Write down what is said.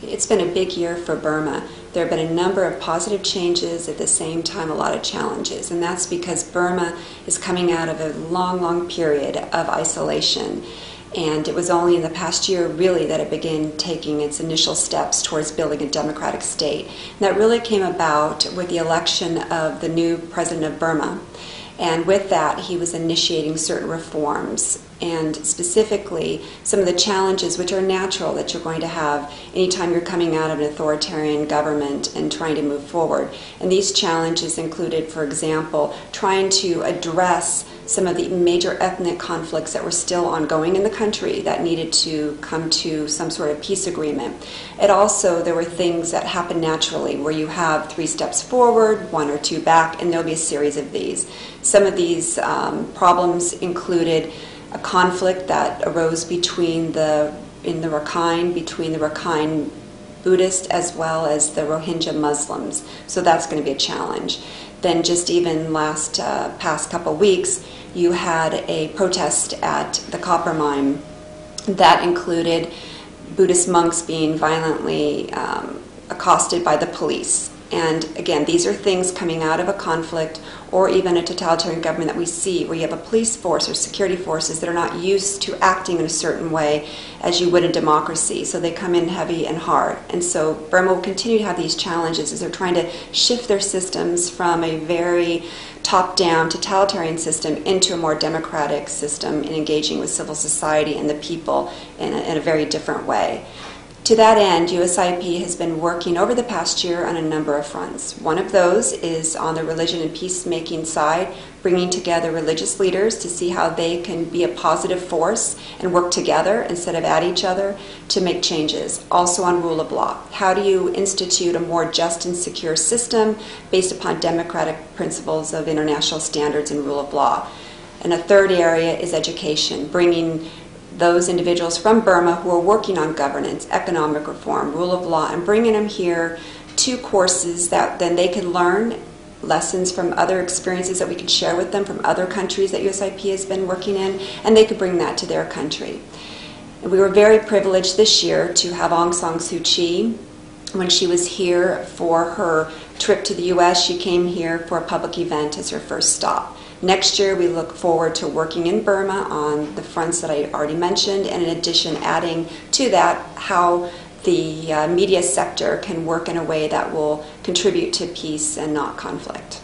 It's been a big year for Burma. There have been a number of positive changes, at the same time a lot of challenges, and that's because Burma is coming out of a long, long period of isolation. And it was only in the past year, really, that it began taking its initial steps towards building a democratic state. And that really came about with the election of the new president of Burma. And with that, he was initiating certain reforms, and specifically some of the challenges which are natural that you're going to have anytime you're coming out of an authoritarian government and trying to move forward. And these challenges included, for example, trying to address some of the major ethnic conflicts that were still ongoing in the country that needed to come to some sort of peace agreement. It also, there were things that happen naturally where you have 3 steps forward, 1 or 2 back, and there'll be a series of these. Some of these problems included a conflict that arose between in the Rakhine Buddhist as well as the Rohingya Muslims. So that's going to be a challenge. Then just even past couple weeks, you had a protest at the copper mine that included Buddhist monks being violently accosted by the police. And again, these are things coming out of a conflict or even a totalitarian government that we see where you have a police force or security forces that are not used to acting in a certain way as you would in democracy. So they come in heavy and hard. And so Burma will continue to have these challenges as they're trying to shift their systems from a very top-down totalitarian system into a more democratic system in engaging with civil society and the people in a very different way. To that end, USIP has been working over the past year on a number of fronts. One of those is on the religion and peacemaking side, bringing together religious leaders to see how they can be a positive force and work together instead of at each other to make changes. Also on rule of law. How do you institute a more just and secure system based upon democratic principles of international standards and rule of law? And a third area is education, bringing those individuals from Burma who are working on governance, economic reform, rule of law, and bringing them here to courses that then they can learn lessons from other experiences that we can share with them from other countries that USIP has been working in, and they could bring that to their country. And we were very privileged this year to have Aung San Suu Kyi. When she was here for her trip to the U.S., she came here for a public event as her first stop. Next year, we look forward to working in Burma on the fronts that I already mentioned, and in addition, adding to that how the media sector can work in a way that will contribute to peace and not conflict.